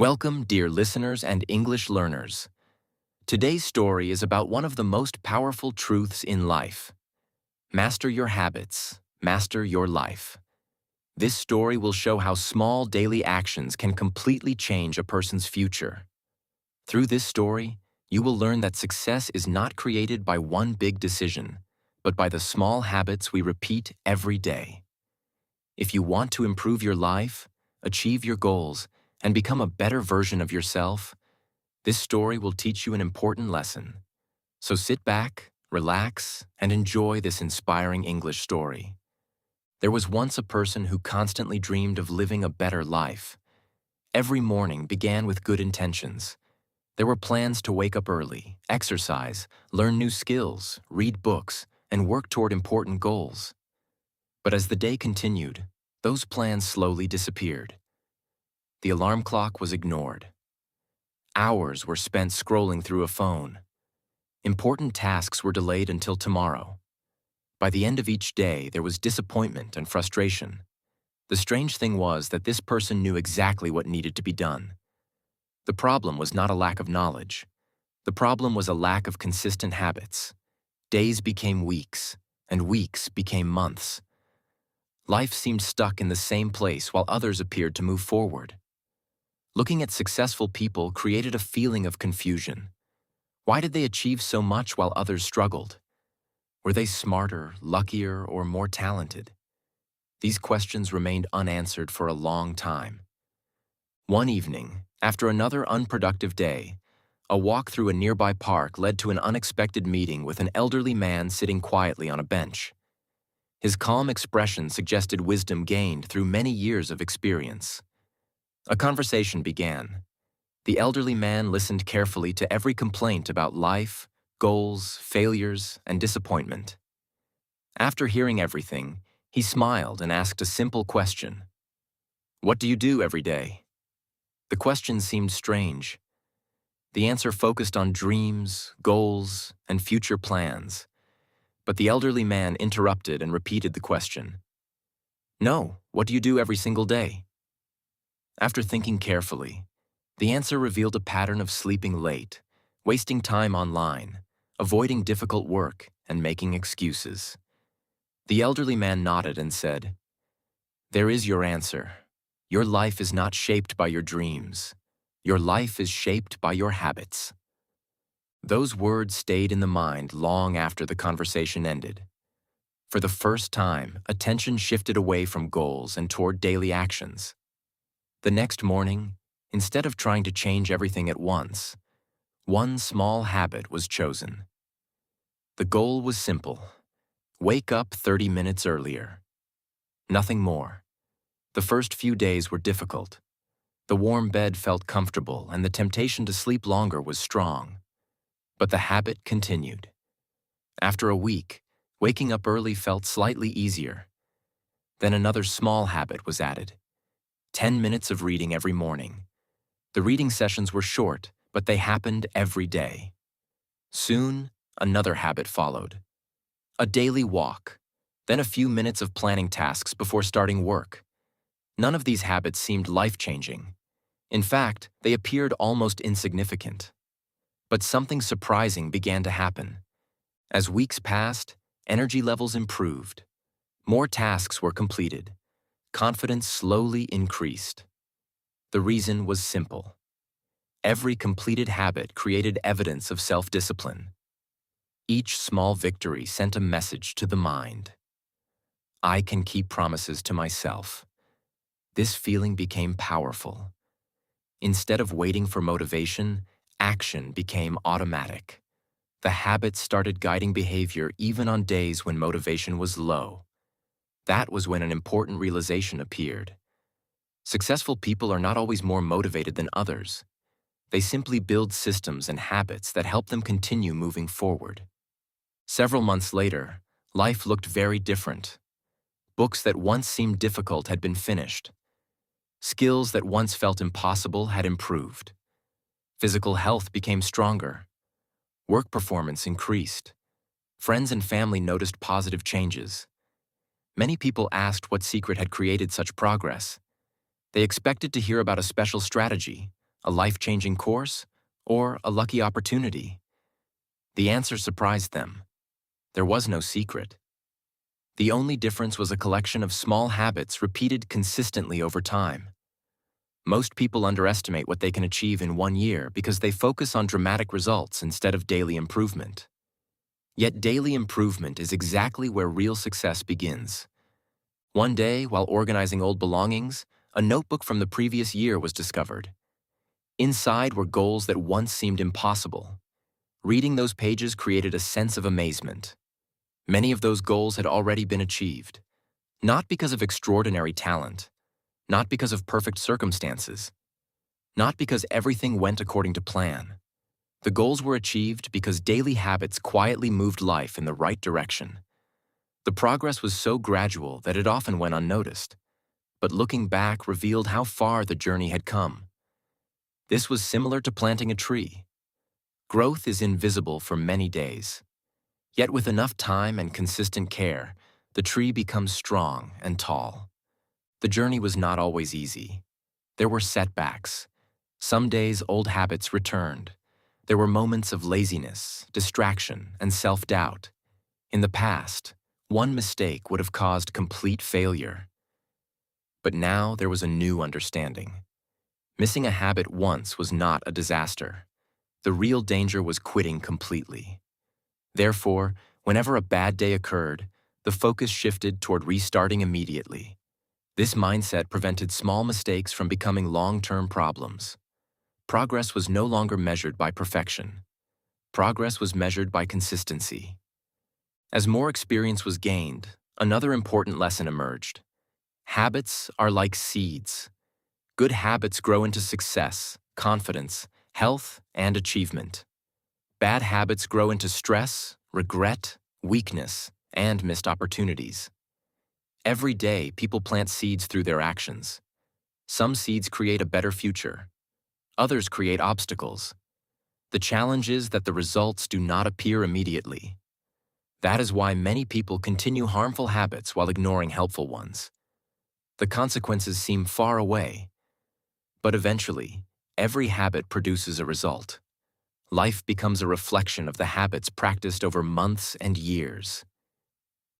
Welcome, dear listeners and English learners. Today's story is about one of the most powerful truths in life. Master your habits, master your life. This story will show how small daily actions can completely change a person's future. Through this story, you will learn that success is not created by one big decision, but by the small habits we repeat every day. If you want to improve your life, achieve your goals, and become a better version of yourself, this story will teach you an important lesson. So sit back, relax, and enjoy this inspiring English story. There was once a person who constantly dreamed of living a better life. Every morning began with good intentions. There were plans to wake up early, exercise, learn new skills, read books, and work toward important goals. But as the day continued, those plans slowly disappeared. The alarm clock was ignored. Hours were spent scrolling through a phone. Important tasks were delayed until tomorrow. By the end of each day, there was disappointment and frustration. The strange thing was that this person knew exactly what needed to be done. The problem was not a lack of knowledge. The problem was a lack of consistent habits. Days became weeks, and weeks became months. Life seemed stuck in the same place while others appeared to move forward. Looking at successful people created a feeling of confusion. Why did they achieve so much while others struggled? Were they smarter, luckier, or more talented? These questions remained unanswered for a long time. One evening, after another unproductive day, a walk through a nearby park led to an unexpected meeting with an elderly man sitting quietly on a bench. His calm expression suggested wisdom gained through many years of experience. A conversation began. The elderly man listened carefully to every complaint about life, goals, failures, and disappointment. After hearing everything, he smiled and asked a simple question. "What do you do every day?" The question seemed strange. The answer focused on dreams, goals, and future plans. But the elderly man interrupted and repeated the question. "No, what do you do every single day?" After thinking carefully, the answer revealed a pattern of sleeping late, wasting time online, avoiding difficult work, and making excuses. The elderly man nodded and said, "There is your answer. Your life is not shaped by your dreams. Your life is shaped by your habits." Those words stayed in the mind long after the conversation ended. For the first time, attention shifted away from goals and toward daily actions. The next morning, instead of trying to change everything at once, one small habit was chosen. The goal was simple: wake up 30 minutes earlier. Nothing more. The first few days were difficult. The warm bed felt comfortable and the temptation to sleep longer was strong. But the habit continued. After a week, waking up early felt slightly easier. Then another small habit was added: 10 minutes of reading every morning. The reading sessions were short, but they happened every day. Soon, another habit followed. A daily walk, then a few minutes of planning tasks before starting work. None of these habits seemed life-changing. In fact, they appeared almost insignificant. But something surprising began to happen. As weeks passed, energy levels improved. More tasks were completed. Confidence slowly increased. The reason was simple. Every completed habit created evidence of self-discipline. Each small victory sent a message to the mind. I can keep promises to myself. This feeling became powerful. Instead of waiting for motivation, action became automatic. The habit started guiding behavior even on days when motivation was low. That was when an important realization appeared. Successful people are not always more motivated than others. They simply build systems and habits that help them continue moving forward. Several months later, life looked very different. Books that once seemed difficult had been finished. Skills that once felt impossible had improved. Physical health became stronger. Work performance increased. Friends and family noticed positive changes. Many people asked what secret had created such progress. They expected to hear about a special strategy, A life-changing course? Or a lucky opportunity? The answer surprised them. There was no secret. The only difference was a collection of small habits repeated consistently over time. Most people underestimate what they can achieve in 1 year because they focus on dramatic results instead of daily improvement. Yet daily improvement is exactly where real success begins. One day, while organizing old belongings, a notebook from the previous year was discovered. Inside were goals that once seemed impossible. Reading those pages created a sense of amazement. Many of those goals had already been achieved, not because of extraordinary talent, not because of perfect circumstances, not because everything went according to plan. The goals were achieved because daily habits quietly moved life in the right direction. The progress was so gradual that it often went unnoticed, but looking back revealed how far the journey had come. This was similar to planting a tree. Growth is invisible for many days. Yet with enough time and consistent care, the tree becomes strong and tall. The journey was not always easy. There were setbacks. Some days old habits returned. There were moments of laziness, distraction, and self-doubt. In the past, one mistake would have caused complete failure. But now there was a new understanding. Missing a habit once was not a disaster. The real danger was quitting completely. Therefore, whenever a bad day occurred, the focus shifted toward restarting immediately. This mindset prevented small mistakes from becoming long-term problems. Progress was no longer measured by perfection. Progress was measured by consistency. As more experience was gained, another important lesson emerged. Habits are like seeds. Good habits grow into success, confidence, health, and achievement. Bad habits grow into stress, regret, weakness, and missed opportunities. Every day, people plant seeds through their actions. Some seeds create a better future. Others create obstacles. The challenge is that the results do not appear immediately. That is why many people continue harmful habits while ignoring helpful ones. The consequences seem far away, but eventually, every habit produces a result. Life becomes a reflection of the habits practiced over months and years.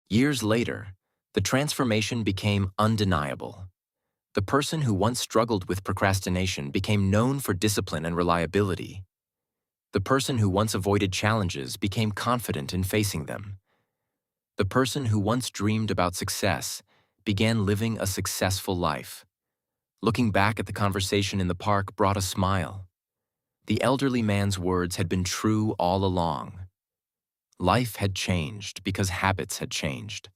Years later, the transformation became undeniable. The person who once struggled with procrastination became known for discipline and reliability. The person who once avoided challenges became confident in facing them. The person who once dreamed about success began living a successful life. Looking back at the conversation in the park brought a smile. The elderly man's words had been true all along. Life had changed because habits had changed.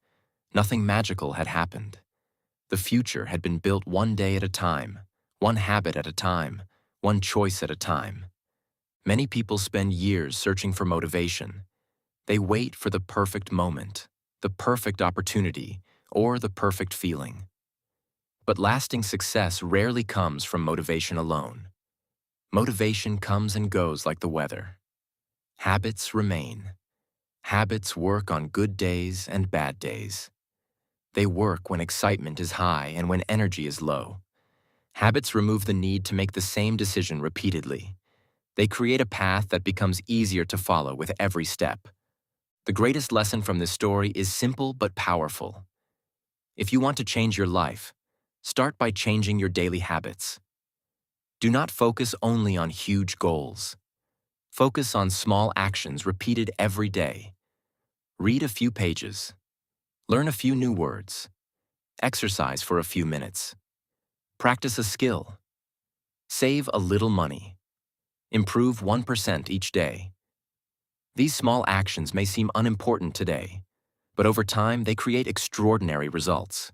Nothing magical had happened. The future had been built one day at a time, one habit at a time, one choice at a time. Many people spend years searching for motivation. They wait for the perfect moment, the perfect opportunity, or the perfect feeling. But lasting success rarely comes from motivation alone. Motivation comes and goes like the weather. Habits remain. Habits work on good days and bad days. They work when excitement is high and when energy is low. Habits remove the need to make the same decision repeatedly. They create a path that becomes easier to follow with every step. The greatest lesson from this story is simple but powerful. If you want to change your life, start by changing your daily habits. Do not focus only on huge goals. Focus on small actions repeated every day. Read a few pages. Learn a few new words. Exercise for a few minutes. Practice a skill. Save a little money. Improve 1% each day. These small actions may seem unimportant today, but over time they create extraordinary results.